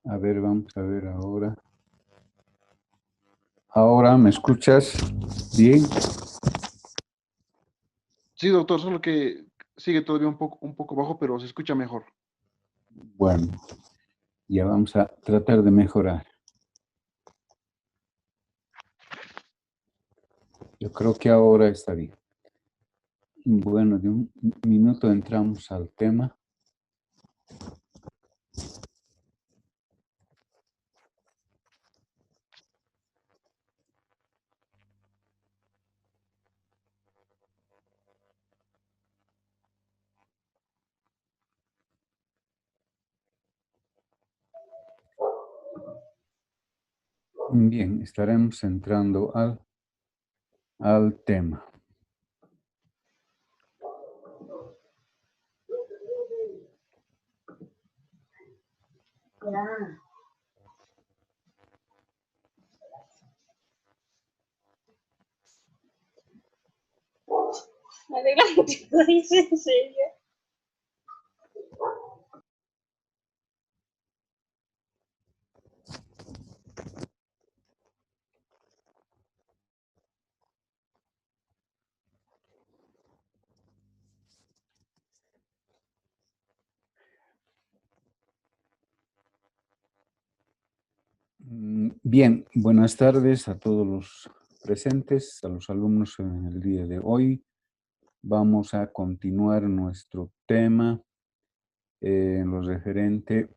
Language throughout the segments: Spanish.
A ver, vamos a ver ahora. Ahora, ¿me escuchas bien? Sí, doctor, solo que sigue todavía un poco bajo, pero se escucha mejor. Bueno, ya vamos a tratar de mejorar. Yo creo que ahora está bien. Bueno, de un minuto entramos al tema. Bien, estaremos entrando al tema. Adelante, lo hice en serio. Bien, buenas tardes a todos los presentes, a los alumnos en el día de hoy. Vamos a continuar nuestro tema en lo referente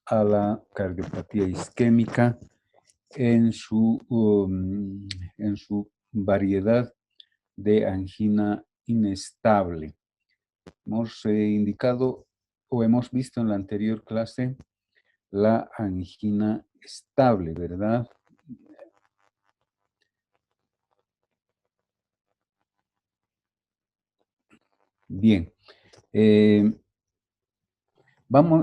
a la cardiopatía isquémica en su variedad de angina inestable. Hemos indicado o hemos visto en la anterior clase la angina estable, ¿verdad? Bien.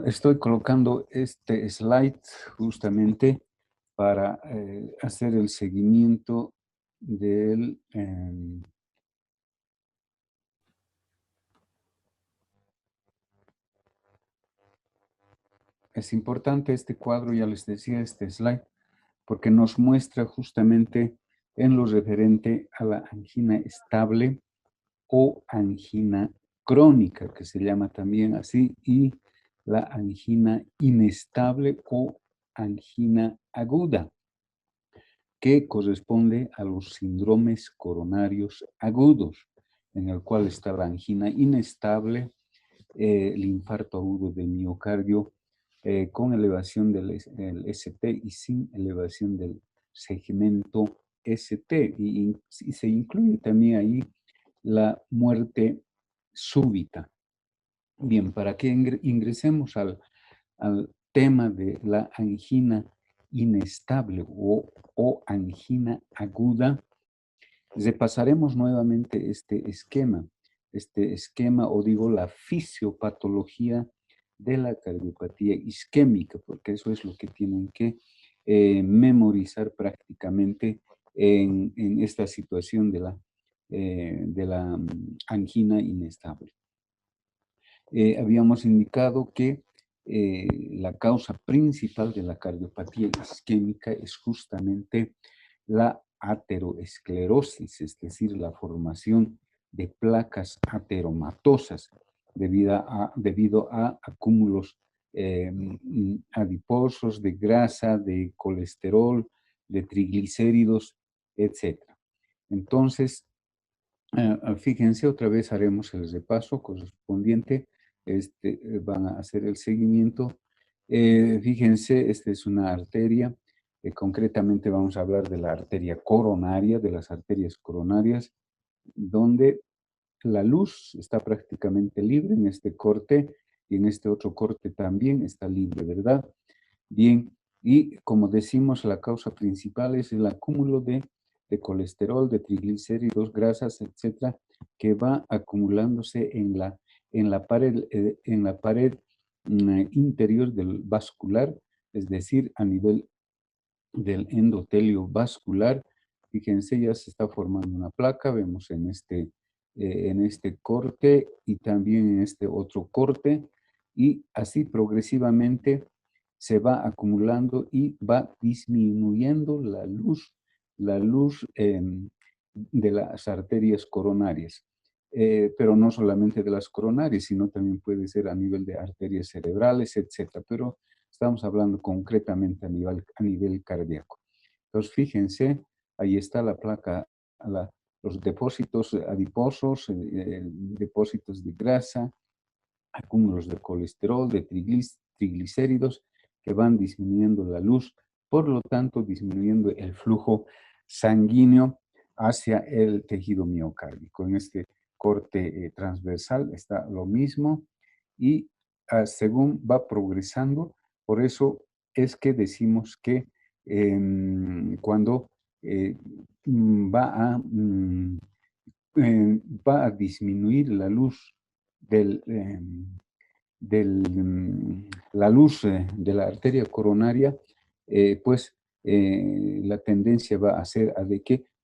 Estoy colocando este slide justamente para hacer el seguimiento del... es importante este cuadro, ya les decía, este slide, porque nos muestra justamente en lo referente a la angina estable o angina crónica, que se llama también así, y la angina inestable o angina aguda, que corresponde a los síndromes coronarios agudos, en el cual está la angina inestable, el infarto agudo de miocardio, con elevación del ST y sin elevación del segmento ST. Y se incluye también ahí la muerte súbita. Bien, para que ingresemos al tema de la angina inestable o angina aguda, repasaremos nuevamente este esquema o digo la fisiopatología de la cardiopatía isquémica, porque eso es lo que tienen que memorizar prácticamente en esta situación de la angina inestable. Habíamos indicado que la causa principal de la cardiopatía isquémica es justamente la ateroesclerosis, es decir, la formación de placas ateromatosas debido a acúmulos adiposos, de grasa, de colesterol, de triglicéridos, etc. Entonces, fíjense, otra vez haremos el repaso correspondiente. Van a hacer el seguimiento. Fíjense, esta es una arteria. Concretamente vamos a hablar de la arteria coronaria, de las arterias coronarias, donde la luz está prácticamente libre en este corte y en este otro corte también está libre, ¿verdad? Bien, y como decimos, la causa principal es el acúmulo de colesterol, de triglicéridos, grasas, etcétera, que va acumulándose en la pared interior del vascular, es decir, a nivel del endotelio vascular. Fíjense, ya se está formando una placa, vemos en este corte y también en este otro corte, y así progresivamente se va acumulando y va disminuyendo la luz de las arterias coronarias. Pero no solamente de las coronarias, sino también puede ser a nivel de arterias cerebrales, etcétera. Pero estamos hablando concretamente a nivel cardíaco. Entonces, fíjense, ahí está la placa, los depósitos adiposos, depósitos de grasa, acúmulos de colesterol, de triglicéridos que van disminuyendo la luz, por lo tanto disminuyendo el flujo sanguíneo hacia el tejido miocárdico. En este corte transversal está lo mismo y según va progresando, por eso es que decimos que cuando va a disminuir la luz la luz de la arteria coronaria, pues la tendencia va a ser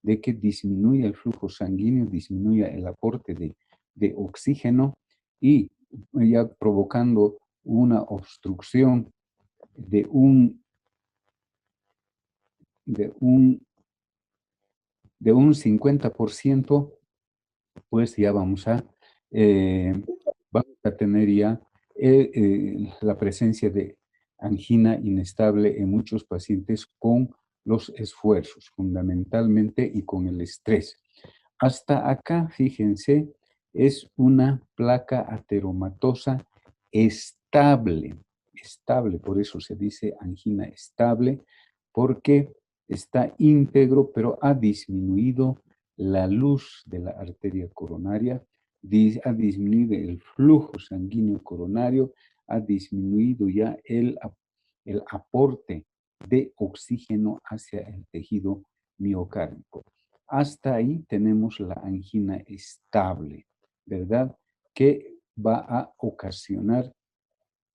de que disminuya el flujo sanguíneo, disminuya el aporte de oxígeno y ya provocando una obstrucción de de un 50%, pues ya vamos a tener ya la presencia de angina inestable en muchos pacientes con los esfuerzos, fundamentalmente, y con el estrés. Hasta acá, fíjense, es una placa ateromatosa estable, por eso se dice angina estable, porque está íntegro, pero ha disminuido la luz de la arteria coronaria, ha disminuido el flujo sanguíneo coronario, ha disminuido ya el aporte de oxígeno hacia el tejido miocárdico. Hasta ahí tenemos la angina estable, ¿verdad? Que va a ocasionar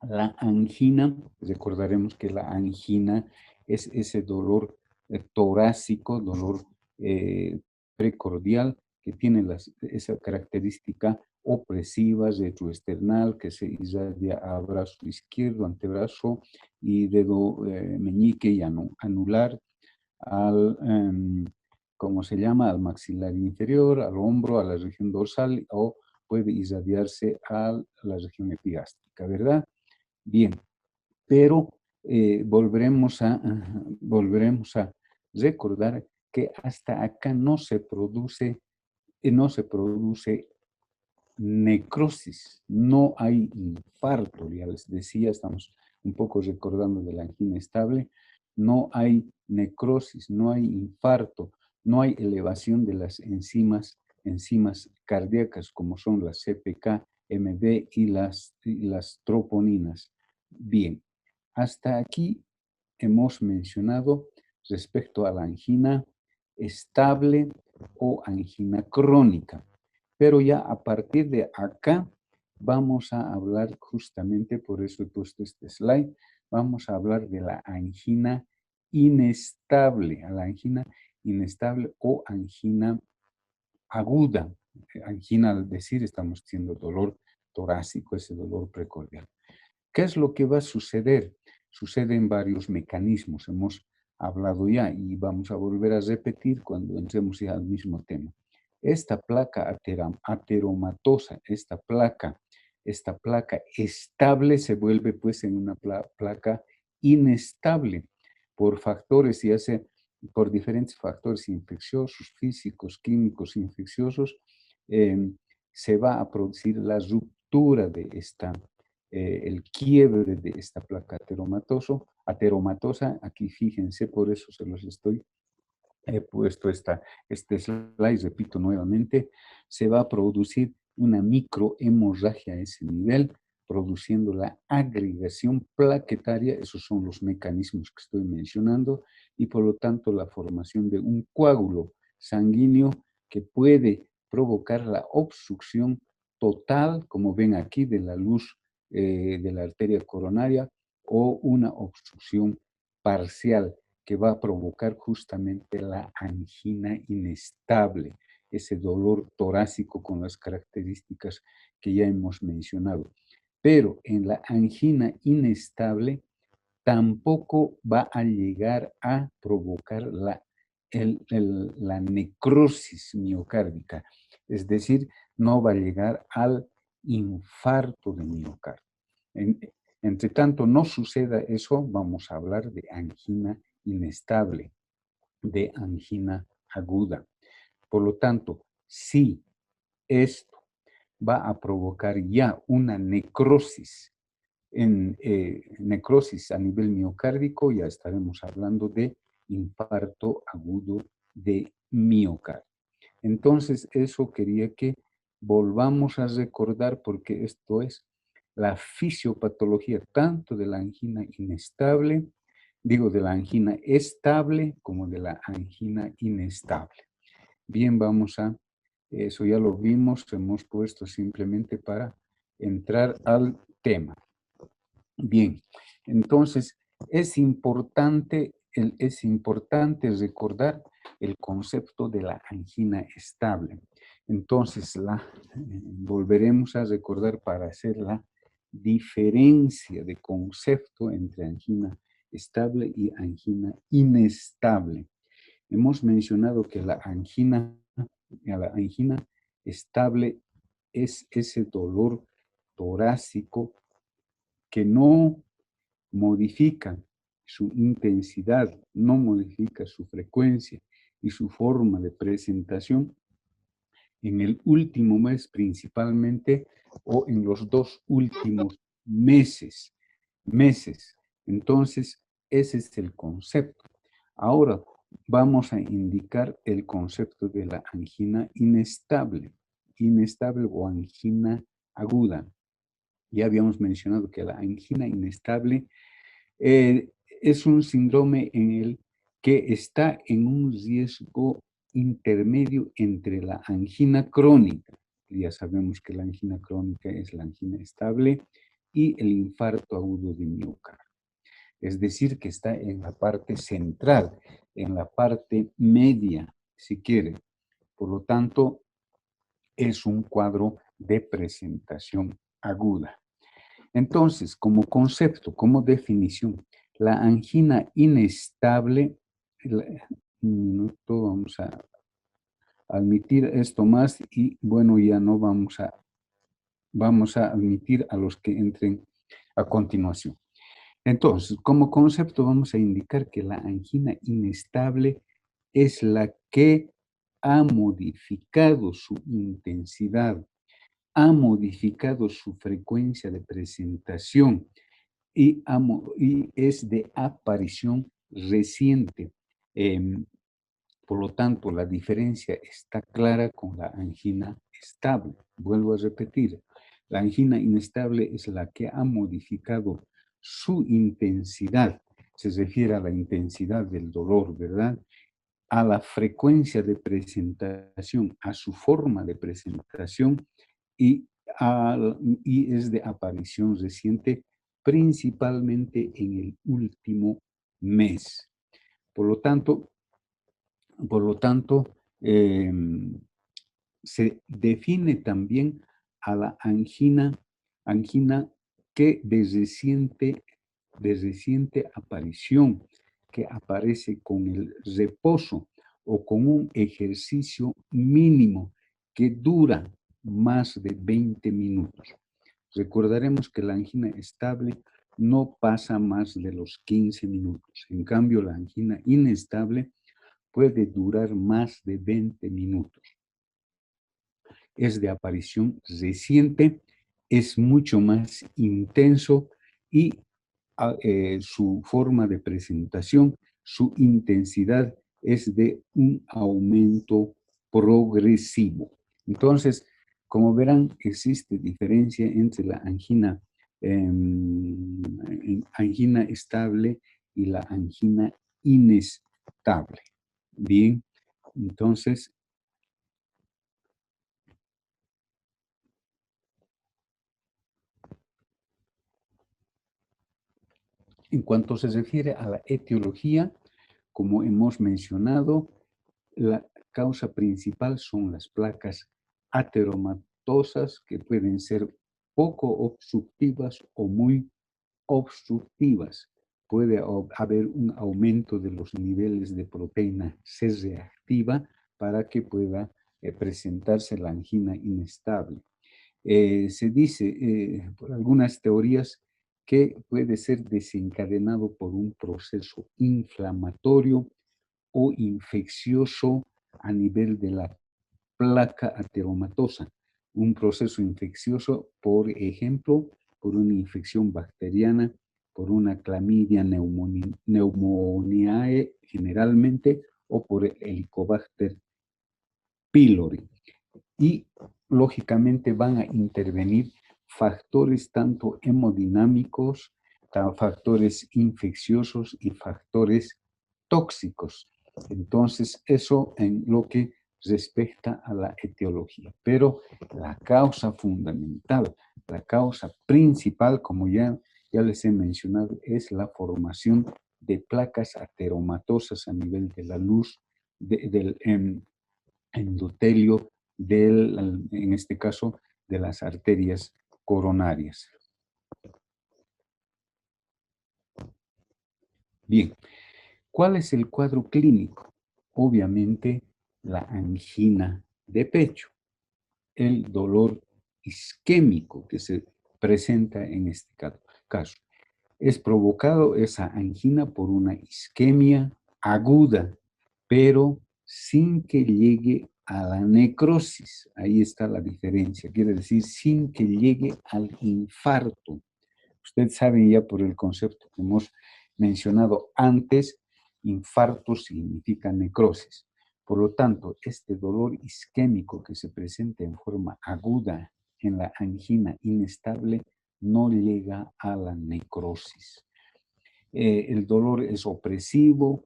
la angina. Recordaremos que la angina es ese dolor torácico, dolor precordial, que tiene esa característica opresiva, retroesternal, que se irradia a brazo izquierdo, antebrazo y dedo meñique y anular, ¿cómo se llama? Al maxilar inferior, al hombro, a la región dorsal, o puede irradiarse a la región epigástrica, ¿verdad? Bien, pero volveremos a recordar que hasta acá no se produce necrosis, no hay infarto, ya les decía, estamos un poco recordando de la angina estable, no hay necrosis, no hay infarto, no hay elevación de las enzimas cardíacas como son las CPK, MB y las troponinas. Bien, hasta aquí hemos mencionado respecto a la angina estable o angina crónica. Pero ya a partir de acá vamos a hablar, justamente por eso he puesto este slide, vamos a hablar de la angina inestable, o angina aguda. Angina, al decir, estamos teniendo dolor torácico, ese dolor precordial. ¿Qué es lo que va a suceder? Suceden varios mecanismos, hemos hablado ya y vamos a volver a repetir cuando entremos ya al mismo tema. Esta placa ateromatosa, esta placa estable se vuelve pues en una placa inestable por factores, ya sea por diferentes factores infecciosos, físicos, químicos, infecciosos, se va a producir la ruptura de el quiebre de esta placa ateromatosa. Aquí fíjense, por eso se los he puesto este slide, repito nuevamente, se va a producir una microhemorragia a ese nivel, produciendo la agregación plaquetaria, esos son los mecanismos que estoy mencionando, y por lo tanto la formación de un coágulo sanguíneo que puede provocar la obstrucción total, como ven aquí, de la luz de la arteria coronaria, o una obstrucción parcial que va a provocar justamente la angina inestable, ese dolor torácico con las características que ya hemos mencionado. Pero en la angina inestable tampoco va a llegar a provocar la necrosis miocárdica, es decir, no va a llegar al infarto de miocardio. Entre tanto no suceda eso, vamos a hablar de angina inestable, de angina aguda. Por lo tanto, si esto va a provocar ya una necrosis, necrosis a nivel miocárdico, ya estaremos hablando de infarto agudo de miocardio. Entonces, eso quería que volvamos a recordar porque esto es la fisiopatología tanto de la angina inestable, digo de la angina estable como de la angina inestable. Bien, vamos a, eso ya lo vimos, hemos puesto simplemente para entrar al tema. Bien, entonces es importante recordar el concepto de la angina estable. Entonces, volveremos a recordar para hacer la diferencia de concepto entre angina estable y angina inestable. Hemos mencionado que la angina estable es ese dolor torácico que no modifica su intensidad, no modifica su frecuencia y su forma de presentación en el último mes principalmente o en los 2 últimos meses. Entonces, ese es el concepto. Ahora vamos a indicar el concepto de la angina inestable o angina aguda. Ya habíamos mencionado que la angina inestable es un síndrome en el que está en un riesgo intermedio entre la angina crónica, ya sabemos que la angina crónica es la angina estable, y el infarto agudo de miocardio. Es decir, que está en la parte central, en la parte media, si quiere. Por lo tanto, es un cuadro de presentación aguda. Entonces, como concepto, como definición, la angina inestable, un minuto, vamos a admitir esto más y bueno, ya no vamos a admitir a los que entren a continuación. Entonces, como concepto vamos a indicar que la angina inestable es la que ha modificado su intensidad, ha modificado su frecuencia de presentación y es de aparición reciente. Por lo tanto, la diferencia está clara con la angina estable. Vuelvo a repetir, la angina inestable es la que ha modificado su intensidad, se refiere a la intensidad del dolor, ¿verdad? A la frecuencia de presentación, a su forma de presentación y es de aparición reciente, principalmente en el último mes. Por lo tanto, se define también a la angina que de reciente aparición, que aparece con el reposo o con un ejercicio mínimo que dura más de 20 minutos. Recordaremos que la angina estable no pasa más de los 15 minutos. En cambio, la angina inestable puede durar más de 20 minutos. Es de aparición reciente, es mucho más intenso y su forma de presentación, su intensidad es de un aumento progresivo. Entonces, como verán, existe diferencia entre la angina estable y la angina inestable. Bien, entonces, en cuanto se refiere a la etiología, como hemos mencionado, la causa principal son las placas ateromatosas que pueden ser poco obstructivas o muy obstructivas. puede haber un aumento de los niveles de proteína C reactiva para que pueda presentarse la angina inestable. Se dice por algunas teorías que puede ser desencadenado por un proceso inflamatorio o infeccioso a nivel de la placa ateromatosa. Un proceso infeccioso, por ejemplo, por una infección bacteriana, por una clamidia pneumoniae generalmente, o por el Helicobacter pylori. Y lógicamente van a intervenir factores tanto hemodinámicos, factores infecciosos y factores tóxicos. Entonces, eso en lo que respecta a la etiología. Pero la causa fundamental, la causa principal, como ya les he mencionado, es la formación de placas ateromatosas a nivel de la luz del endotelio, en este caso, de las arterias coronarias. Bien, ¿cuál es el cuadro clínico? Obviamente, la angina de pecho, el dolor isquémico que se presenta en este caso. Es provocado esa angina por una isquemia aguda, pero sin que llegue a la necrosis. Ahí está la diferencia, quiere decir sin que llegue al infarto. Ustedes saben ya por el concepto que hemos mencionado antes, infarto significa necrosis. Por lo tanto, este dolor isquémico que se presenta en forma aguda en la angina inestable no llega a la necrosis. El dolor es opresivo.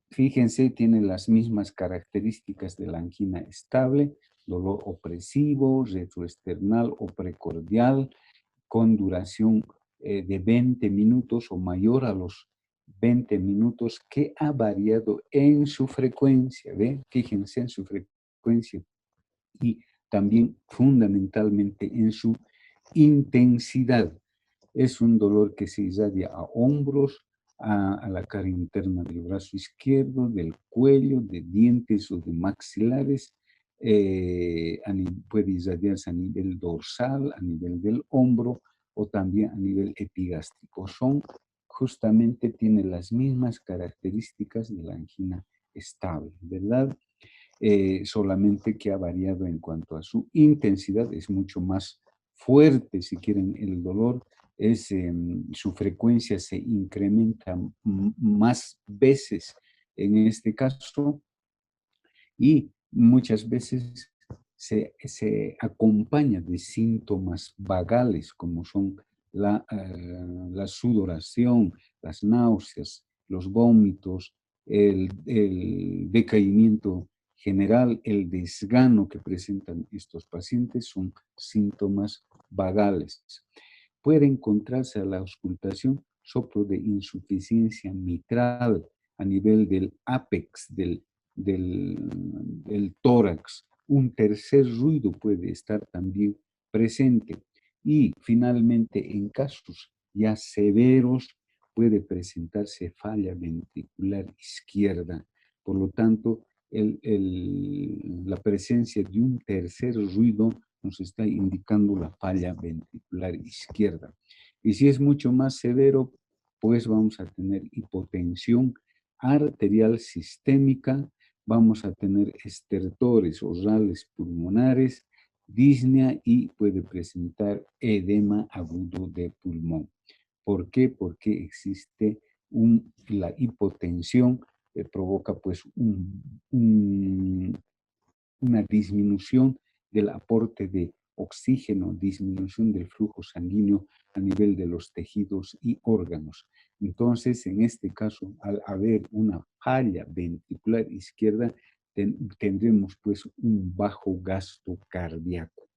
Fíjense, tiene las mismas características de la angina estable, dolor opresivo, retroesternal o precordial, con duración de 20 minutos o mayor a los 20 minutos, que ha variado en su frecuencia, ¿ven? Fíjense en su frecuencia y también fundamentalmente en su intensidad. Es un dolor que se irradia a hombros, a la cara interna del brazo izquierdo, del cuello, de dientes o de maxilares. Puede irradiarse a nivel dorsal, a nivel del hombro o también a nivel epigástrico. Justamente tiene las mismas características de la angina estable, ¿verdad? Solamente que ha variado en cuanto a su intensidad, es mucho más fuerte, si quieren, el dolor, su frecuencia se incrementa más veces en este caso, y muchas veces se acompaña de síntomas vagales como son la sudoración, las náuseas, los vómitos, el decaimiento general, el desgano que presentan estos pacientes son síntomas vagales. Puede encontrarse a la auscultación soplo de insuficiencia mitral a nivel del ápex del tórax. Un tercer ruido puede estar también presente. Y finalmente, en casos ya severos, puede presentarse falla ventricular izquierda. Por lo tanto, la presencia de un tercer ruido nos está indicando la falla ventricular izquierda. Y si es mucho más severo, pues vamos a tener hipotensión arterial sistémica, vamos a tener estertores orales pulmonares, disnea y puede presentar edema agudo de pulmón. ¿Por qué? Porque existe la hipotensión que provoca pues una disminución del aporte de oxígeno, disminución del flujo sanguíneo a nivel de los tejidos y órganos. Entonces, en este caso, al haber una falla ventricular izquierda, tendremos pues un bajo gasto cardíaco,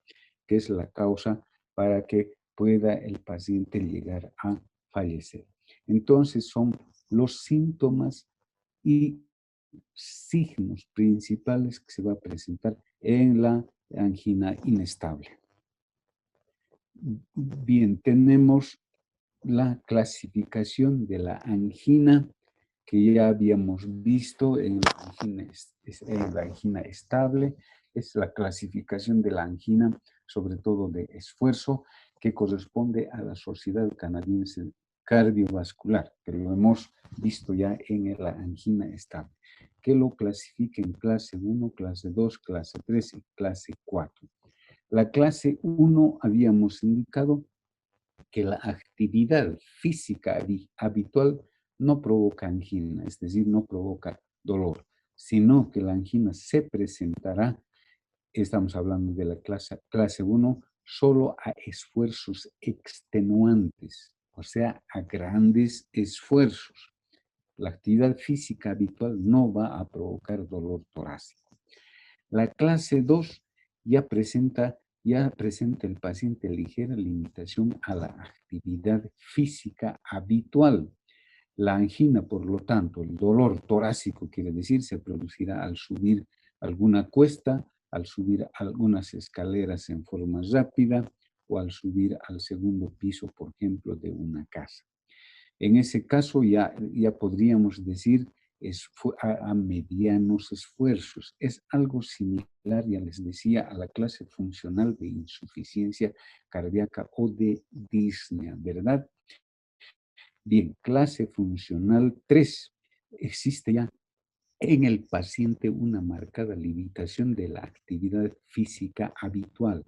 que es la causa para que pueda el paciente llegar a fallecer. Entonces, son los síntomas y signos principales que se va a presentar en la angina inestable. Bien, tenemos la clasificación de la angina que ya habíamos visto en la angina, en la angina estable. Es la clasificación de la angina, sobre todo de esfuerzo, que corresponde a la Sociedad Canadiense Cardiovascular, que lo hemos visto ya en la angina estable, que lo clasifica en clase 1, clase 2, clase 3 y clase 4. La clase 1 habíamos indicado que la actividad física habitual no provoca angina, es decir, no provoca dolor, sino que la angina se presentará, estamos hablando de la clase 1, solo a esfuerzos extenuantes, o sea, a grandes esfuerzos. La actividad física habitual no va a provocar dolor torácico. La clase 2 ya presenta el paciente ligera limitación a la actividad física habitual. La angina, por lo tanto, el dolor torácico, quiere decir, se producirá al subir alguna cuesta, al subir algunas escaleras en forma rápida o al subir al segundo piso, por ejemplo, de una casa. En ese caso ya podríamos decir a medianos esfuerzos. Es algo similar, ya les decía, a la clase funcional de insuficiencia cardíaca o de disnea, ¿verdad? Bien, clase funcional 3. Existe ya en el paciente una marcada limitación de la actividad física habitual.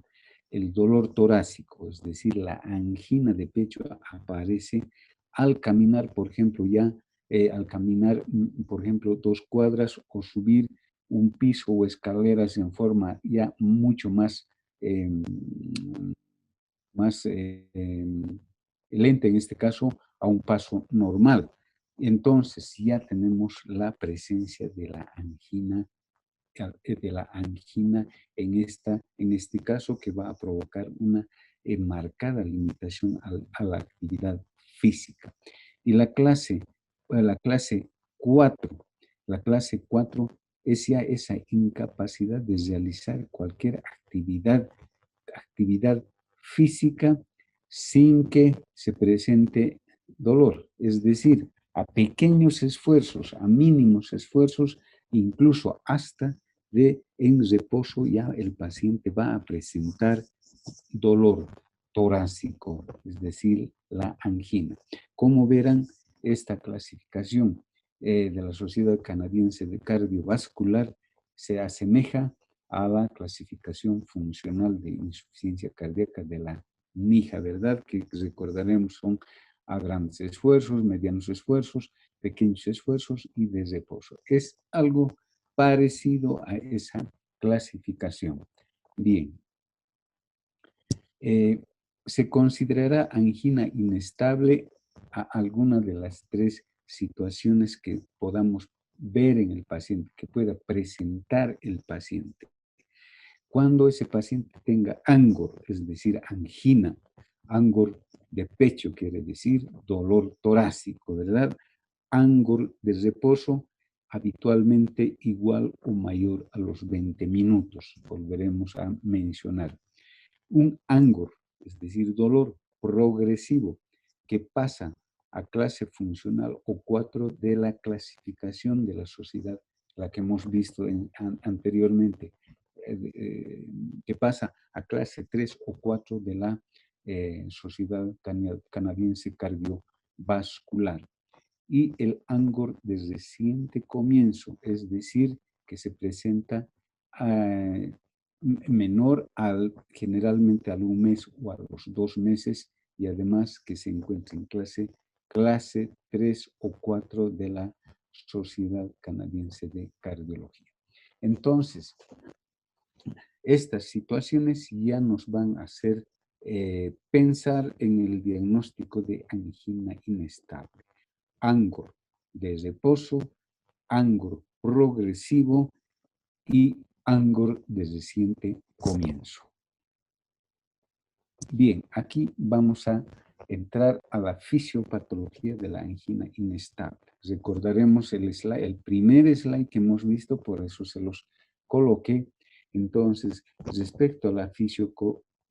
El dolor torácico, es decir, la angina de pecho aparece al caminar, por ejemplo, al caminar, por ejemplo, 2 cuadras o subir un piso o escaleras en forma ya mucho más, más lenta, en este caso, a un paso normal. Entonces ya tenemos la presencia de la angina en este caso, que va a provocar una marcada limitación a la actividad física. Y la clase 4, la clase 4 es ya esa incapacidad de realizar cualquier actividad física sin que se presente dolor, es decir, a pequeños esfuerzos, a mínimos esfuerzos, incluso hasta en reposo ya el paciente va a presentar dolor torácico, es decir, la angina. Como verán, esta clasificación de la Sociedad Canadiense de Cardiovascular se asemeja a la clasificación funcional de insuficiencia cardíaca de la NIJA, ¿verdad? Que recordaremos son a grandes esfuerzos, medianos esfuerzos, pequeños esfuerzos y de reposo. Es algo parecido a esa clasificación. Bien. Se considerará angina inestable a alguna de las 3 situaciones que podamos ver en el paciente, que pueda presentar el paciente. Cuando ese paciente tenga angor, es decir, angina, angor de pecho quiere decir dolor torácico, ¿verdad? Angor de reposo, habitualmente igual o mayor a los 20 minutos, volveremos a mencionar. Un angor, es decir, dolor progresivo, que pasa a clase funcional o 4 de la clasificación de la sociedad, la que hemos visto anteriormente, que pasa a clase 3 o 4 de la Sociedad Canadiense Cardiovascular. Y el angor de reciente comienzo, es decir, que se presenta menor generalmente al 1 mes o a los 2 meses, y además que se encuentra en clase 3 o 4 de la Sociedad Canadiense de Cardiología. Entonces, estas situaciones ya nos van a hacer pensar en el diagnóstico de angina inestable. Angor de reposo, angor progresivo y angor de reciente comienzo. Bien, aquí vamos a entrar a la fisiopatología de la angina inestable. Recordaremos el primer slide que hemos visto, por eso se los coloqué. Entonces, respecto a la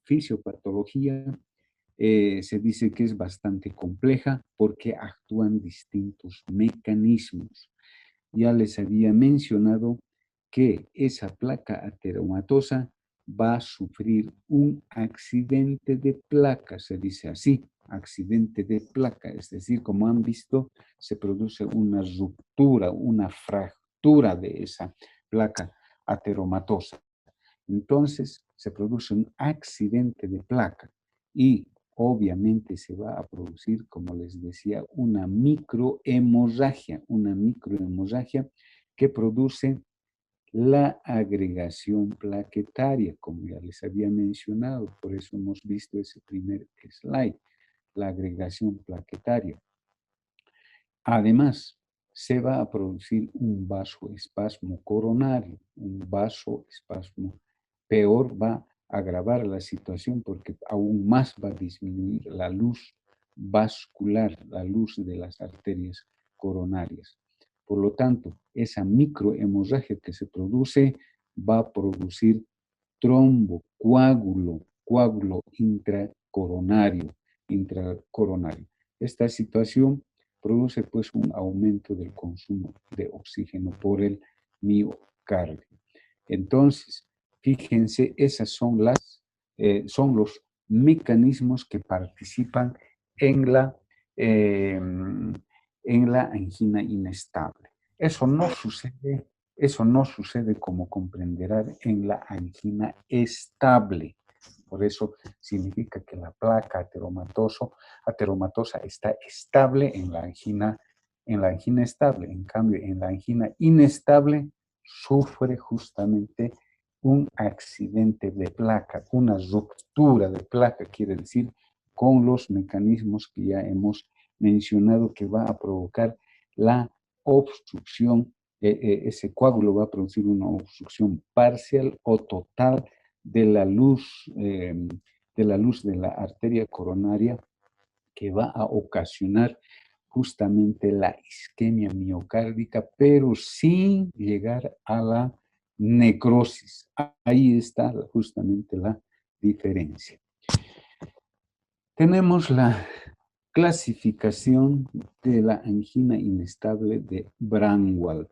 fisiopatología, se dice que es bastante compleja porque actúan distintos mecanismos. Ya les había mencionado que esa placa ateromatosa va a sufrir un accidente de placa, se dice así, accidente de placa, es decir, como han visto, se produce una ruptura, una fractura de esa placa ateromatosa. Entonces, se produce un accidente de placa y obviamente se va a producir, como les decía, una microhemorragia que produce la agregación plaquetaria, como ya les había mencionado, por eso hemos visto ese primer slide, la agregación plaquetaria. Además, se va a producir un vasoespasmo coronario, un vasoespasmo. Peor, va a agravar la situación porque aún más va a disminuir la luz vascular, la luz de las arterias coronarias. Por lo tanto, esa microhemorragia que se produce va a producir trombo, coágulo intracoronario. Esta situación produce pues un aumento del consumo de oxígeno por el miocardio. Entonces, fíjense, esas son los mecanismos que participan en la angina inestable. Eso no sucede, como comprenderán, en la angina estable. Por eso significa que la placa ateromatosa está estable en la angina estable. En cambio, en la angina inestable sufre justamente un accidente de placa, una ruptura de placa, quiere decir, con los mecanismos que ya hemos mencionado que va a provocar la obstrucción, ese coágulo va a producir una obstrucción parcial o total de la luz de la arteria coronaria, que va a ocasionar justamente la isquemia miocárdica, pero sin llegar a la necrosis. Ahí está justamente la diferencia. Tenemos la clasificación de la angina inestable de Braunwald.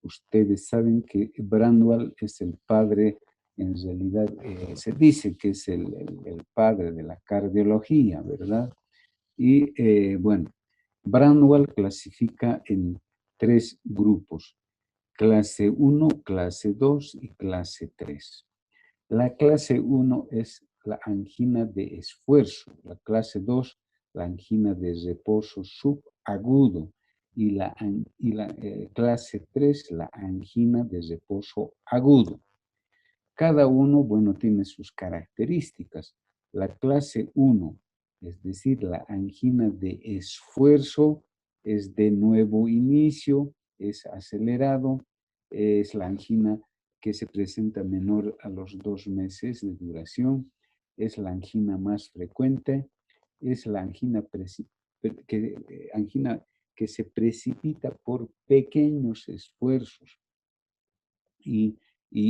Ustedes saben que Braunwald es el padre, en realidad se dice que es el padre de la cardiología, ¿verdad? Y bueno, Braunwald clasifica en 3 grupos: clase 1, clase 2 y clase 3. La clase 1 es la angina de esfuerzo, la clase 2, la angina de reposo subagudo, y la clase 3, la angina de reposo agudo. Cada uno, bueno, tiene sus características. La clase 1, es decir, la angina de esfuerzo, es de nuevo inicio, es acelerado, es la angina que se presenta menor a los 2 meses de duración, es la angina más frecuente, es la angina que se precipita por pequeños esfuerzos. Y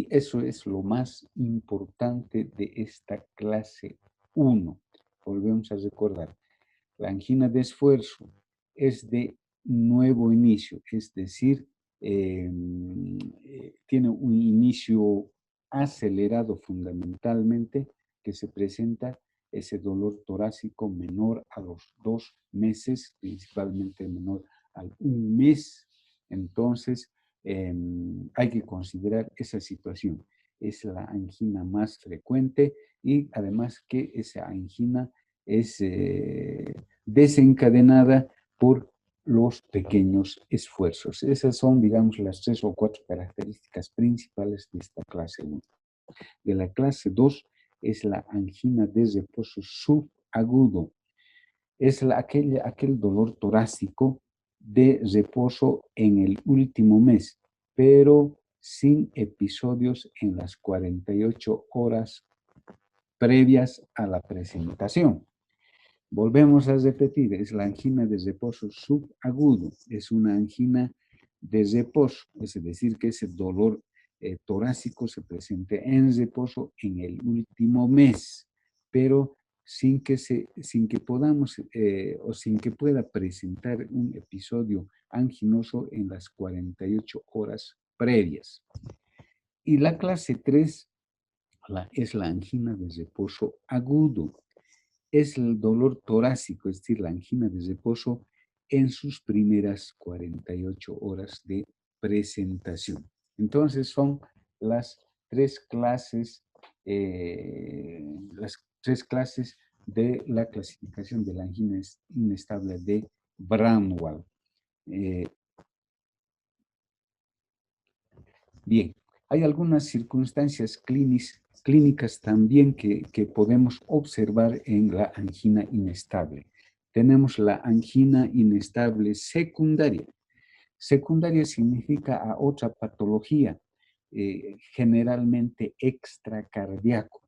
eso es lo más importante de esta clase 1. Volvemos a recordar, la angina de esfuerzo es de nuevo inicio, es decir, tiene un inicio acelerado fundamentalmente, que se presenta ese dolor torácico menor a los 2 meses, principalmente menor al 1 mes. Entonces, hay que considerar esa situación. Es la angina más frecuente y además que esa angina es desencadenada por los pequeños esfuerzos. Esas son, digamos, las 3 o 4 características principales de esta clase 1. De la clase 2 es la angina de reposo subagudo. Es aquel dolor torácico de reposo en el último mes, pero sin episodios en las 48 horas previas a la presentación. Volvemos a repetir, es la angina de reposo subagudo, es una angina de reposo, es decir, que ese dolor torácico se presente en reposo en el último mes, pero sin que podamos o sin que pueda presentar un episodio anginoso en las 48 horas previas. Y la clase 3 es la angina de reposo agudo. Es el dolor torácico, es decir, la angina de reposo en sus primeras 48 horas de presentación. Entonces son las tres clases de la clasificación de la angina inestable de Braunwald. Bien, hay algunas circunstancias clínicas también que podemos observar en la angina inestable. Tenemos la angina inestable secundaria. Secundaria significa a otra patología, generalmente extracardíaco.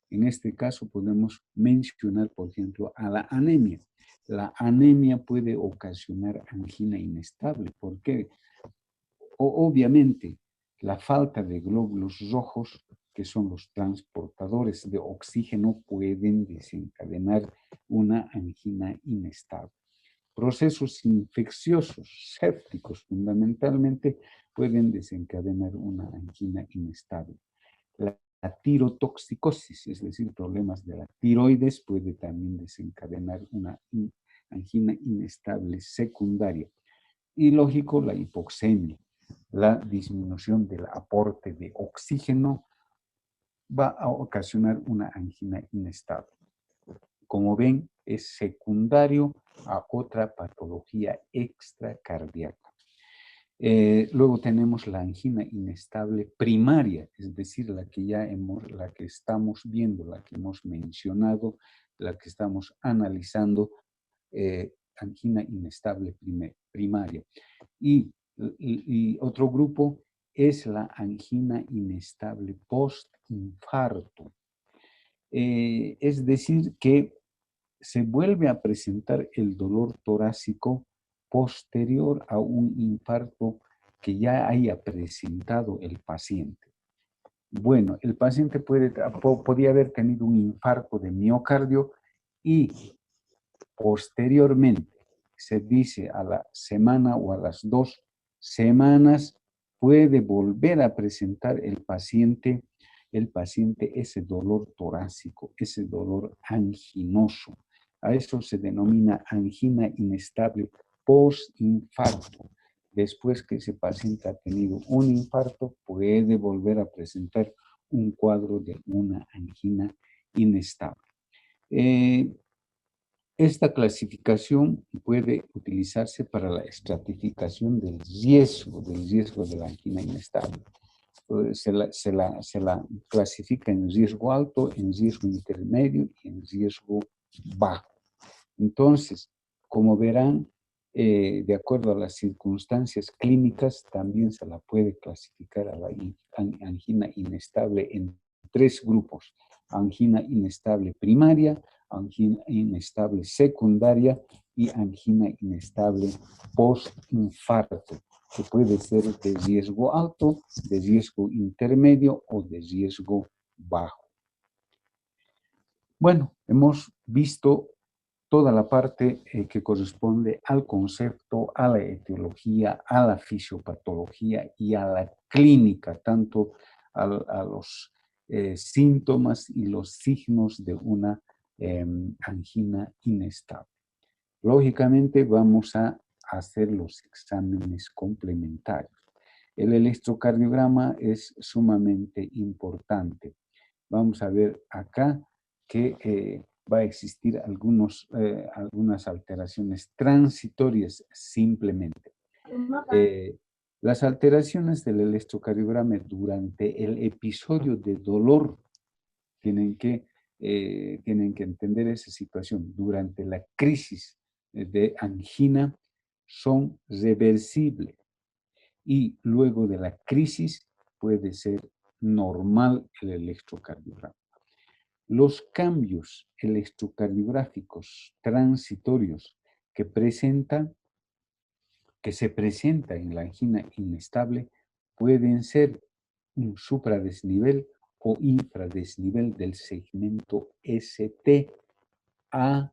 En este caso podemos mencionar, por ejemplo, a la anemia. La anemia puede ocasionar angina inestable. ¿Por qué? Obviamente, la falta de glóbulos rojos, que son los transportadores de oxígeno, pueden desencadenar una angina inestable. Procesos infecciosos, sépticos fundamentalmente, pueden desencadenar una angina inestable. La tirotoxicosis, es decir, problemas de la tiroides, puede también desencadenar una angina inestable secundaria. Y lógico, la hipoxemia, la disminución del aporte de oxígeno va a ocasionar una angina inestable. Como ven, es secundario a otra patología extracardíaca. Luego tenemos la angina inestable primaria, es decir, la que estamos viendo, la que hemos mencionado, la que estamos analizando, angina inestable primaria. Y otro grupo es la angina inestable postinfarto. Es decir, que se vuelve a presentar el dolor torácico posterior a un infarto que ya haya presentado el paciente. Bueno, el paciente podía haber tenido un infarto de miocardio y posteriormente, se dice a la semana o a las 2 semanas, puede volver a presentar el paciente ese dolor torácico, ese dolor anginoso. A eso se denomina angina inestable postinfarto. Después que ese paciente ha tenido un infarto, puede volver a presentar un cuadro de una angina inestable. Esta clasificación puede utilizarse para la estratificación del riesgo de la angina inestable. Se la clasifica en riesgo alto, en riesgo intermedio y en riesgo bajo. Entonces, como verán, de acuerdo a las circunstancias clínicas, también se la puede clasificar a la angina inestable en 3 grupos: angina inestable primaria, angina inestable secundaria y angina inestable postinfarto, que puede ser de riesgo alto, de riesgo intermedio o de riesgo bajo. Bueno, hemos visto toda la parte que corresponde al concepto, a la etiología, a la fisiopatología y a la clínica, tanto a los síntomas y los signos de una angina inestable. Lógicamente vamos a hacer los exámenes complementarios. El electrocardiograma es sumamente importante. Vamos a ver acá que va a existir algunas alteraciones transitorias simplemente. Las alteraciones del electrocardiograma durante el episodio de dolor tienen que entender esa situación. Durante la crisis de angina son reversibles y luego de la crisis puede ser normal el electrocardiograma. Los cambios electrocardiográficos transitorios que se presentan en la angina inestable pueden ser un supradesnivel o infradesnivel del segmento ST a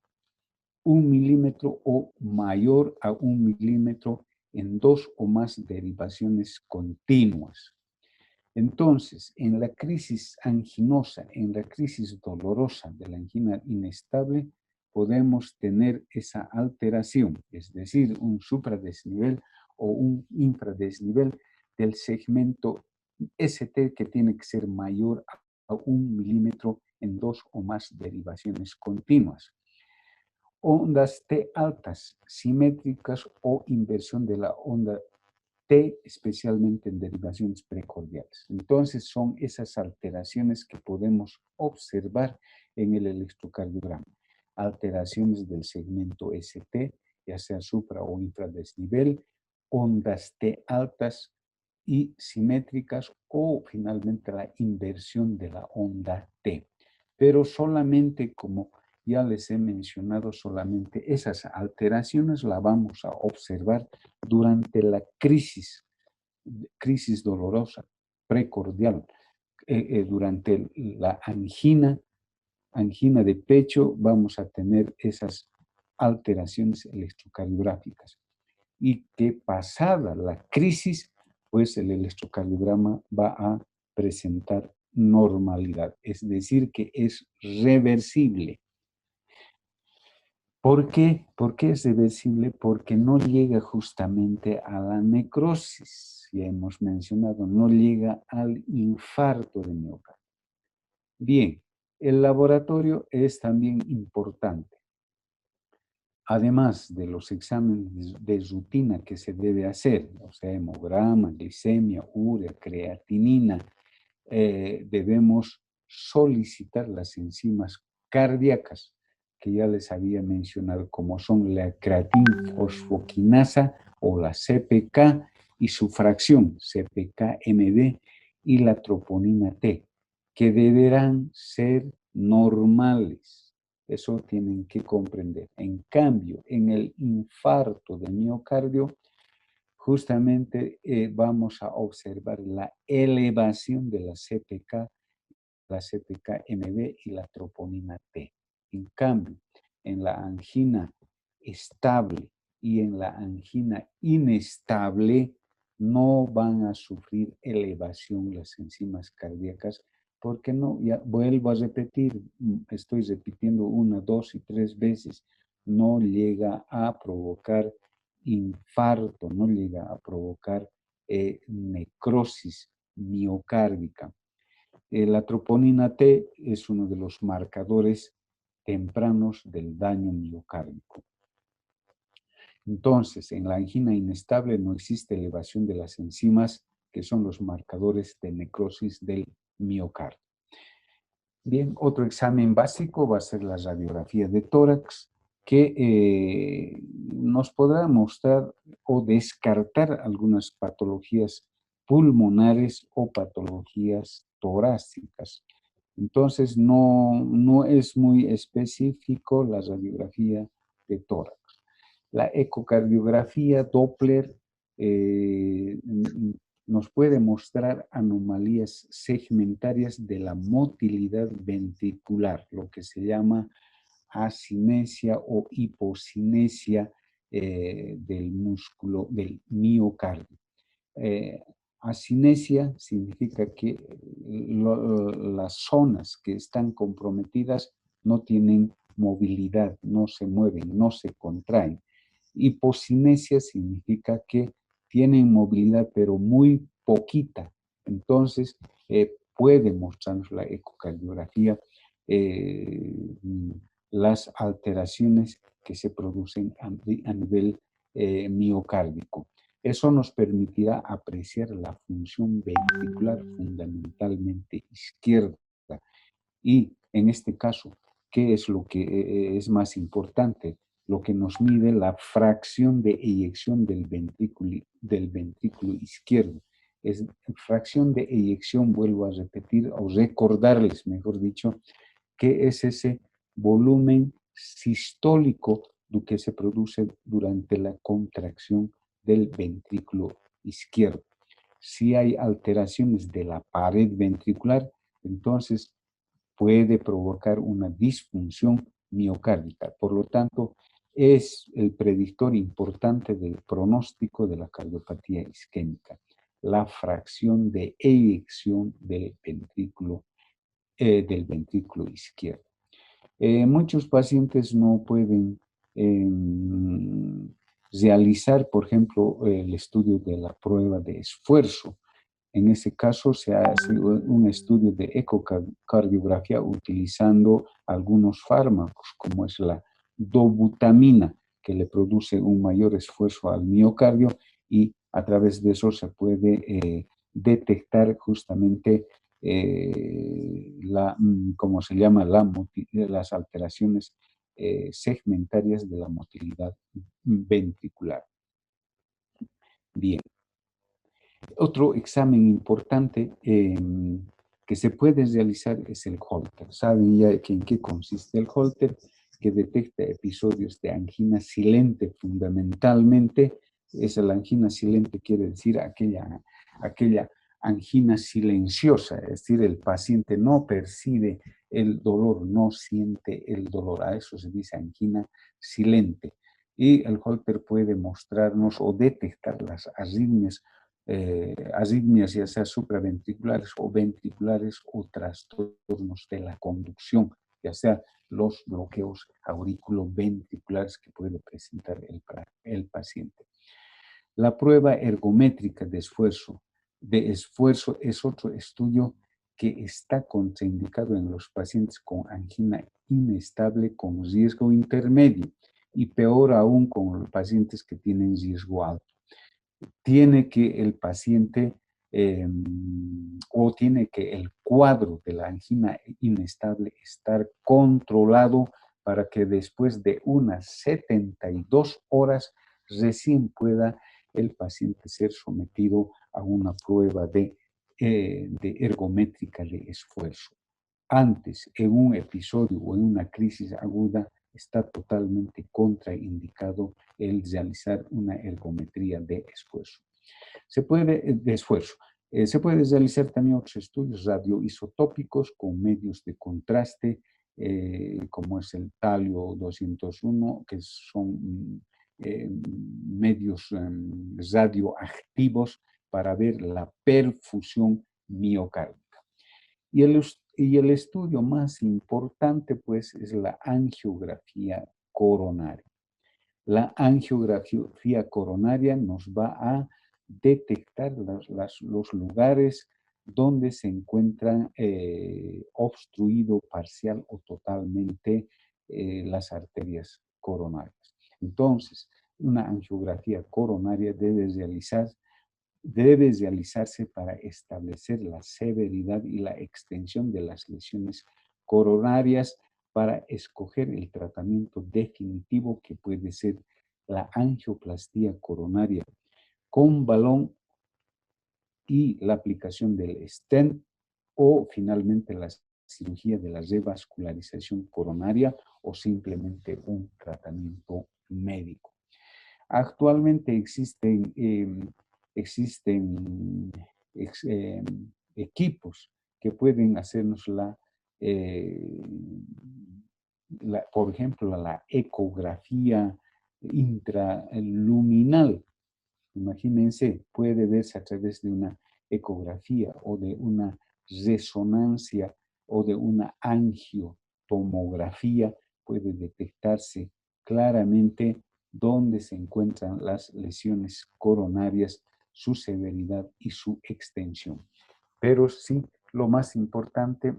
1 milímetro o mayor a 1 milímetro en 2 o más derivaciones continuas. Entonces, en la crisis anginosa, en la crisis dolorosa de la angina inestable, podemos tener esa alteración, es decir, un supradesnivel o un infradesnivel del segmento ST que tiene que ser mayor a 1 milímetro en 2 o más derivaciones continuas. Ondas T altas, simétricas o inversión de la onda T, especialmente en derivaciones precordiales. Entonces, son esas alteraciones que podemos observar en el electrocardiograma. Alteraciones del segmento ST, ya sea supra o infradesnivel, ondas T altas y simétricas o finalmente la inversión de la onda T. Pero solamente, como ya les he mencionado, solamente esas alteraciones las vamos a observar durante la crisis dolorosa, precordial, durante la angina de pecho, vamos a tener esas alteraciones electrocardiográficas. Y que pasada la crisis, pues el electrocardiograma va a presentar normalidad, es decir, que es reversible. ¿Por qué? ¿Por qué es reversible? Porque no llega justamente a la necrosis, ya hemos mencionado, no llega al infarto de miocardio. Bien, el laboratorio es también importante. Además de los exámenes de rutina que se debe hacer, o sea, hemograma, glicemia, urea, creatinina, debemos solicitar las enzimas cardíacas que ya les había mencionado, como son la creatinfosfoquinasa o la CPK y su fracción CPK-MB y la troponina T, que deberán ser normales. Eso tienen que comprender. En cambio, en el infarto de miocardio, justamente vamos a observar la elevación de la CPK-MB y la troponina T. En cambio, en la angina estable y en la angina inestable no van a sufrir elevación las enzimas cardíacas porque no, ya vuelvo a repetir, estoy repitiendo 1, 2 y 3 veces, no llega a provocar infarto, no llega a provocar necrosis miocárdica. La troponina T es uno de los marcadores tempranos del daño miocárdico. Entonces, en la angina inestable no existe elevación de las enzimas que son los marcadores de necrosis del miocardio. Bien, otro examen básico va a ser la radiografía de tórax, que nos podrá mostrar o descartar algunas patologías pulmonares o patologías torácicas. Entonces, no es muy específico la radiografía de tórax. La ecocardiografía Doppler nos puede mostrar anomalías segmentarias de la motilidad ventricular, lo que se llama asinesia o hipocinesia del músculo del miocardio. Asinesia significa que las zonas que están comprometidas no tienen movilidad, no se mueven, no se contraen. Hipocinesia significa que tienen movilidad, pero muy poquita. Entonces, puede mostrarnos la ecocardiografía las alteraciones que se producen a nivel miocárdico. Eso nos permitirá apreciar la función ventricular fundamentalmente izquierda. Y en este caso, ¿qué es lo que es más importante? Lo que nos mide la fracción de eyección del ventrículo izquierdo. Es fracción de eyección, vuelvo a repetir, o recordarles, mejor dicho, que es ese volumen sistólico que se produce durante la contracción del ventrículo izquierdo. Si hay alteraciones de la pared ventricular, entonces puede provocar una disfunción miocárdica. Por lo tanto, es el predictor importante del pronóstico de la cardiopatía isquémica, la fracción de eyección del ventrículo izquierdo. Muchos pacientes no pueden realizar, por ejemplo, el estudio de la prueba de esfuerzo. En ese caso se hace un estudio de ecocardiografía utilizando algunos fármacos, como es la dobutamina, que le produce un mayor esfuerzo al miocardio, y a través de eso se puede detectar justamente ¿cómo se llama? Las alteraciones segmentarias de la motilidad ventricular. Bien. Otro examen importante que se puede realizar es el Holter. ¿Saben ya en qué consiste el Holter? Que detecta episodios de angina silente fundamentalmente. La angina silente quiere decir aquella angina silenciosa, es decir, el paciente no percibe el dolor, no siente el dolor. A eso se dice angina silente. Y el Holter puede mostrarnos o detectar las arritmias ya sea supraventriculares o ventriculares o trastornos de la conducción, ya sea los bloqueos auriculoventriculares que puede presentar el paciente. La prueba ergométrica de esfuerzo es otro estudio que está contraindicado en los pacientes con angina inestable con riesgo intermedio y peor aún con los pacientes que tienen riesgo alto. Tiene que el paciente o tiene que el cuadro de la angina inestable estar controlado para que después de unas 72 horas recién pueda el paciente ser sometido a una prueba de ergométrica de esfuerzo. Antes, en un episodio o en una crisis aguda, está totalmente contraindicado el realizar una ergometría de esfuerzo. Se puede realizar también otros estudios radioisotópicos con medios de contraste, como es el talio 201, que son medios radioactivos para ver la perfusión miocárdica. Y el estudio más importante, pues, es la angiografía coronaria. La angiografía coronaria nos va a detectar los lugares donde se encuentran obstruido parcial o totalmente las arterias coronarias. Entonces, una angiografía coronaria debe realizarse para establecer la severidad y la extensión de las lesiones coronarias para escoger el tratamiento definitivo que puede ser la angioplastía coronaria con balón y la aplicación del stent o finalmente la cirugía de la revascularización coronaria o simplemente un tratamiento médico. Actualmente existen equipos que pueden hacernos por ejemplo, la ecografía intraluminal. Imagínense, puede verse a través de una ecografía o de una resonancia o de una angiotomografía, puede detectarse claramente dónde se encuentran las lesiones coronarias, su severidad y su extensión. Pero sí, lo más importante,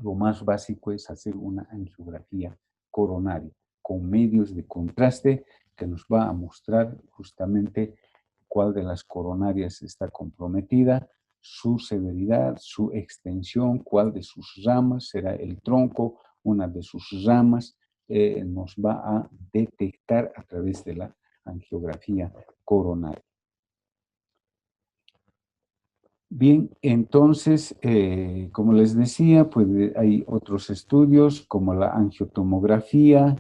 lo más básico es hacer una angiografía coronaria con medios de contraste que nos va a mostrar justamente cuál de las coronarias está comprometida, su severidad, su extensión, cuál de sus ramas será el tronco, una de sus ramas nos va a detectar a través de la angiografía coronaria. Bien, entonces, como les decía, pues hay otros estudios como la angiotomografía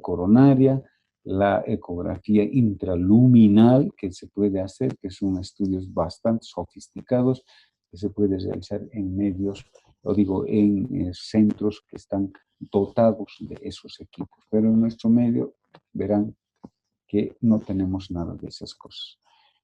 coronaria, la ecografía intraluminal que se puede hacer, que son estudios bastante sofisticados que se puede realizar en medios lo digo, en centros que están dotados de esos equipos. Pero en nuestro medio verán que no tenemos nada de esas cosas.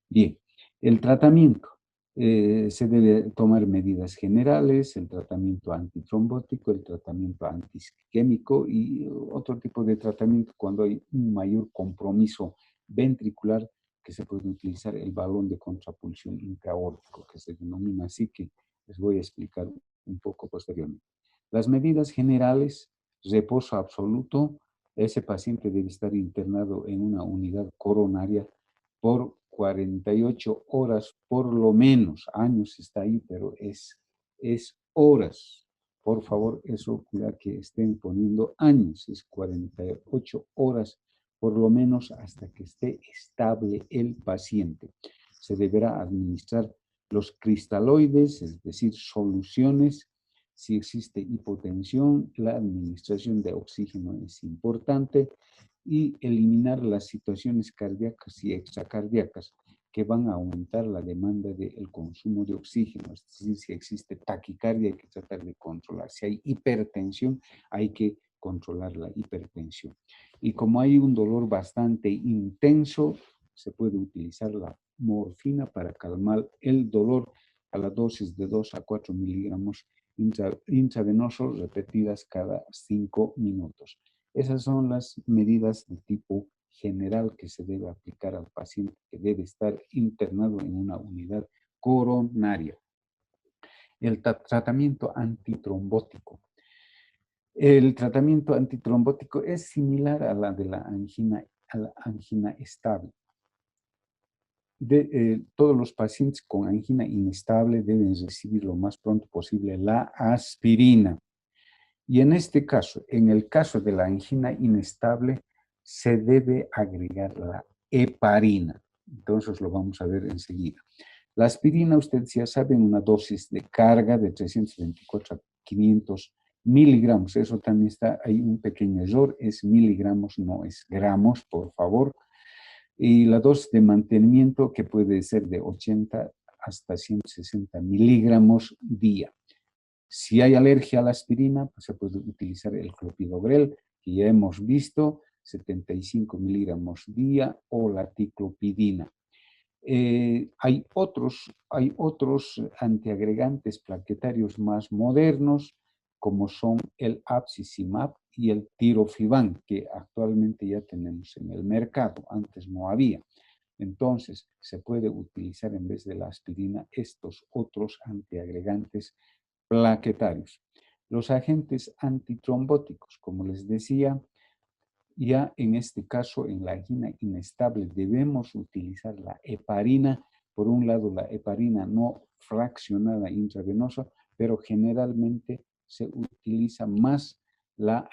Bien, el tratamiento. Se debe tomar medidas generales, el tratamiento antitrombótico, el tratamiento antiisquémico y otro tipo de tratamiento cuando hay un mayor compromiso ventricular, que se puede utilizar el balón de contrapulsión intraaórtico, que se denomina así, que les voy a explicar un poco posteriormente. Las medidas generales, reposo absoluto, ese paciente debe estar internado en una unidad coronaria por 48 horas, por lo menos. Años está ahí, pero es horas. Por favor, eso cuida que estén poniendo años, es 48 horas por lo menos hasta que esté estable el paciente. Se deberá administrar los cristaloides, es decir, soluciones. Si existe hipotensión, la administración de oxígeno es importante y eliminar las situaciones cardíacas y extracardíacas que van a aumentar la demanda del consumo de oxígeno. Es decir, si existe taquicardia hay que tratar de controlar. Si hay hipertensión hay que controlar la hipertensión. Y como hay un dolor bastante intenso, se puede utilizar la morfina para calmar el dolor a la dosis de 2 a 4 miligramos intravenosos repetidas cada 5 minutos. Esas son las medidas de tipo general que se debe aplicar al paciente que debe estar internado en una unidad coronaria. El tratamiento antitrombótico. El tratamiento antitrombótico es similar a la de la angina estable. Todos los pacientes con angina inestable deben recibir lo más pronto posible la aspirina. Y en este caso, en el caso de la angina inestable, se debe agregar la heparina. Entonces lo vamos a ver enseguida. La aspirina, ustedes ya saben, una dosis de carga de 324 a 500 miligramos. Eso también está, hay un pequeño error, es miligramos, no es gramos, por favor. Y la dosis de mantenimiento que puede ser de 80 hasta 160 miligramos día. Si hay alergia a la aspirina, pues se puede utilizar el clopidogrel, que ya hemos visto, 75 miligramos día, o la ticlopidina. Hay otros antiagregantes plaquetarios más modernos, como son el Abcicimab y el Tirofiban, que actualmente ya tenemos en el mercado, antes no había. Entonces, se puede utilizar en vez de la aspirina estos otros antiagregantes plaquetarios. Los agentes antitrombóticos, como les decía, ya en este caso en la angina inestable debemos utilizar la heparina. Por un lado, la heparina no fraccionada intravenosa, pero generalmente se utiliza más la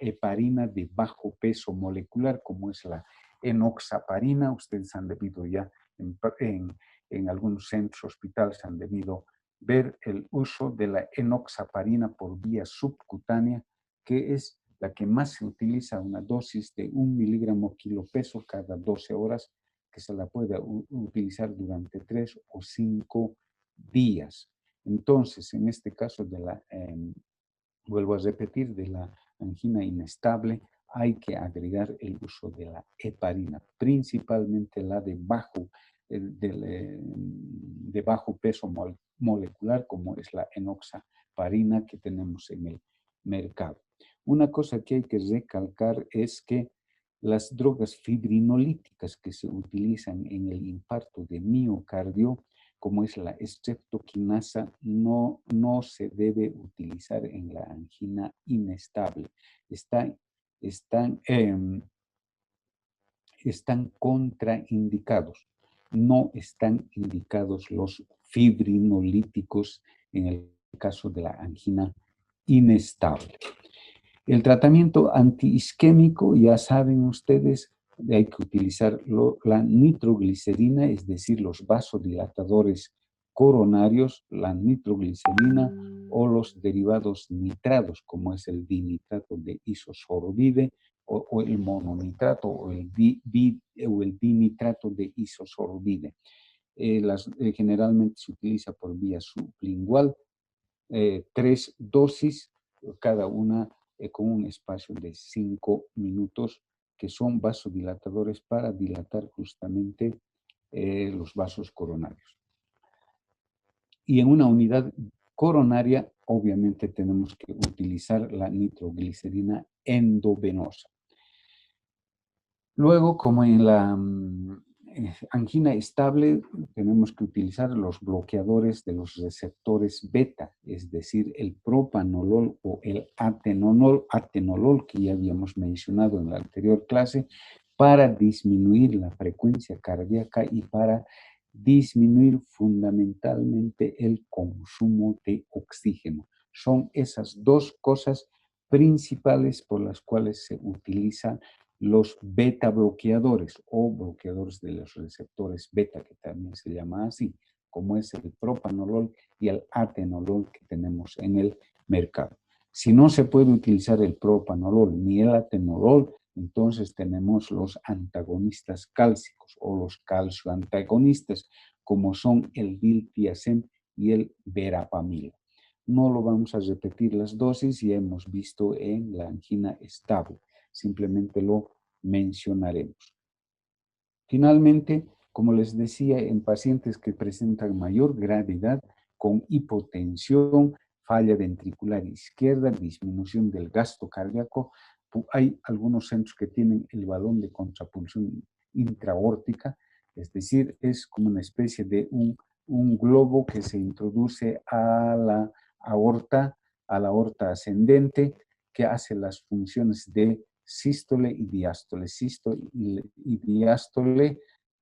heparina de bajo peso molecular, como es la enoxaparina. Ustedes han debido ya en algunos centros hospitales han debido ver el uso de la enoxaparina por vía subcutánea, que es la que más se utiliza, una dosis de 1 miligramo kilo peso cada 12 horas, que se la puede utilizar durante 3 o 5 días. Entonces, en este caso de la, vuelvo a repetir, de la angina inestable, hay que agregar el uso de la heparina, principalmente la de bajo peso molecular, como es la enoxaparina que tenemos en el mercado. Una cosa que hay que recalcar es que las drogas fibrinolíticas que se utilizan en el infarto de miocardio, como es la streptokinasa, no se debe utilizar en la angina inestable. Están contraindicados. No están indicados los fibrinolíticos en el caso de la angina inestable. El tratamiento antiisquémico, ya saben ustedes, hay que utilizar la nitroglicerina, es decir, los vasodilatadores coronarios, la nitroglicerina o los derivados nitrados, como es el dinitrato de isosorbide o el mononitrato o el dinitrato de isosorbide. Generalmente se utiliza por vía sublingual 3 dosis, cada una con un espacio de 5 minutos, que son vasodilatadores para dilatar justamente los vasos coronarios. Y en una unidad coronaria, obviamente tenemos que utilizar la nitroglicerina endovenosa. Luego, como en la angina estable, tenemos que utilizar los bloqueadores de los receptores beta, es decir, el propanolol o el atenolol, que ya habíamos mencionado en la anterior clase, para disminuir la frecuencia cardíaca y para disminuir fundamentalmente el consumo de oxígeno. Son esas dos cosas principales por las cuales se utilizan los beta bloqueadores o bloqueadores de los receptores beta, que también se llama así, como es el propanolol y el atenolol que tenemos en el mercado. Si no se puede utilizar el propanolol ni el atenolol, entonces tenemos los antagonistas cálcicos o los calcioantagonistas, como son el diltiazem y el verapamil. No lo vamos a repetir las dosis, ya hemos visto en la angina estable. Simplemente lo mencionaremos. Finalmente, como les decía, en pacientes que presentan mayor gravedad con hipotensión, falla ventricular izquierda, disminución del gasto cardíaco, hay algunos centros que tienen el balón de contrapulsión intraórtica, es decir, es como una especie de un globo que se introduce a la aorta ascendente, que hace las funciones de sístole y diástole. Sístole y diástole,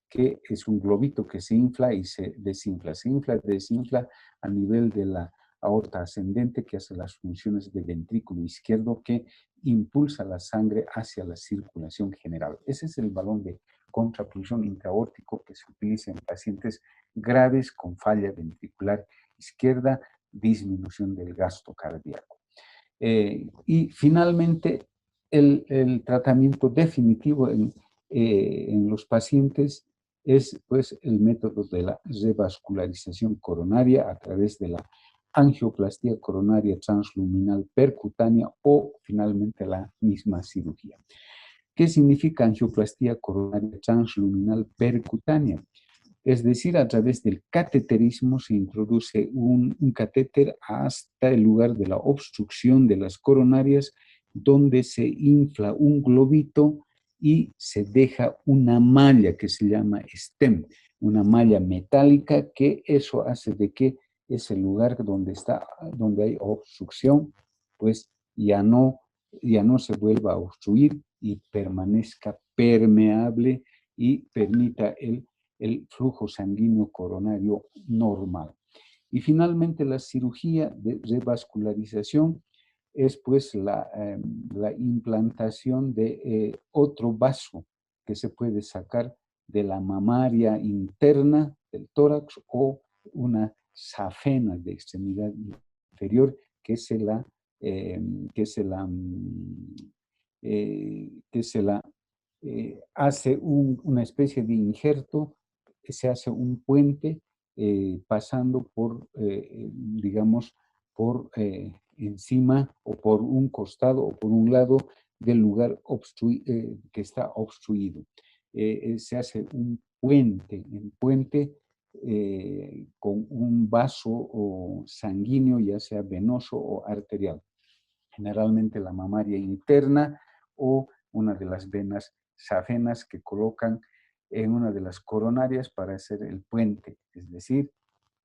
que es un globito que se infla y se desinfla. Se infla y desinfla a nivel de la aorta ascendente, que hace las funciones de ventrículo izquierdo, que impulsa la sangre hacia la circulación general. Ese es el balón de contrapulsión intraórtico que se utiliza en pacientes graves con falla ventricular izquierda, disminución del gasto cardíaco. Y finalmente, el tratamiento definitivo en los pacientes es pues el método de la revascularización coronaria a través de la angioplastía coronaria transluminal percutánea o finalmente la misma cirugía. ¿Qué significa angioplastía coronaria transluminal percutánea? Es decir, a través del cateterismo se introduce un catéter hasta el lugar de la obstrucción de las coronarias, donde se infla un globito y se deja una malla que se llama stem, una malla metálica, que eso hace de que ese lugar donde hay obstrucción, pues ya no se vuelva a obstruir y permanezca permeable y permita el flujo sanguíneo coronario normal. Y finalmente la cirugía de revascularización es pues la implantación de otro vaso que se puede sacar de la mamaria interna del tórax o una safena de extremidad inferior que se la hace una especie de injerto, se hace un puente pasando por, digamos, por encima o por un costado o por un lado del lugar que está obstruido. Se hace un puente con un vaso sanguíneo, ya sea venoso o arterial, generalmente la mamaria interna o una de las venas safenas que colocan en una de las coronarias para hacer el puente, es decir,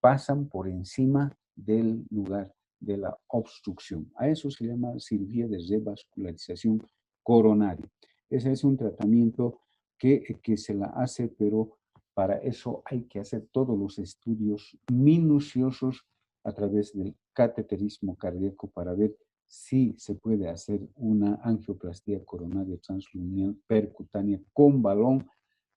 pasan por encima del lugar de la obstrucción. A eso se llama cirugía de revascularización coronaria. Ese es un tratamiento que se la hace, pero para eso hay que hacer todos los estudios minuciosos a través del cateterismo cardíaco para ver si se puede hacer una angioplastía coronaria transluminal percutánea con balón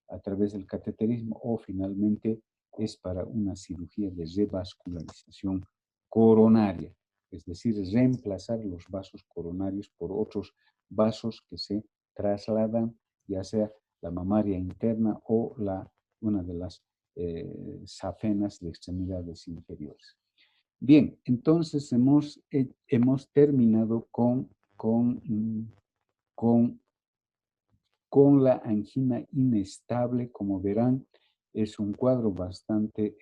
a través del cateterismo o finalmente es para una cirugía de revascularización coronaria, es decir, reemplazar los vasos coronarios por otros vasos que se trasladan, ya sea la mamaria interna o una de las safenas de extremidades inferiores. Bien, entonces hemos terminado con la angina inestable. Como verán, es un cuadro bastante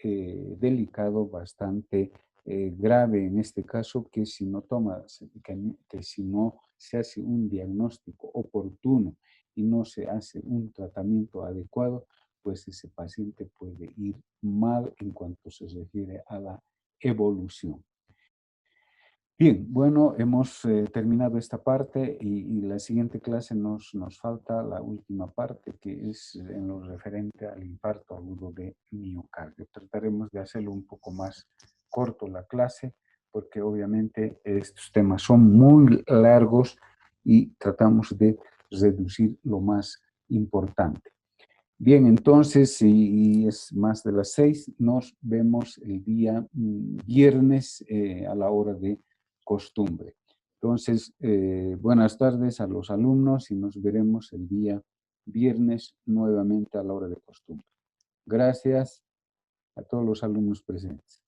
delicado, bastante grave en este caso, que si no que si no se hace un diagnóstico oportuno y no se hace un tratamiento adecuado, pues ese paciente puede ir mal en cuanto se refiere a la evolución. Bien, bueno, hemos terminado esta parte y la siguiente clase nos falta la última parte, que es en lo referente al infarto agudo de miocardio. Trataremos de hacerlo un poco más corto la clase, porque obviamente estos temas son muy largos y tratamos de reducir lo más importante. Bien, entonces, y es más de las 6, nos vemos el día viernes a la hora de costumbre. Entonces, buenas tardes a los alumnos y nos veremos el día viernes nuevamente a la hora de costumbre. Gracias a todos los alumnos presentes.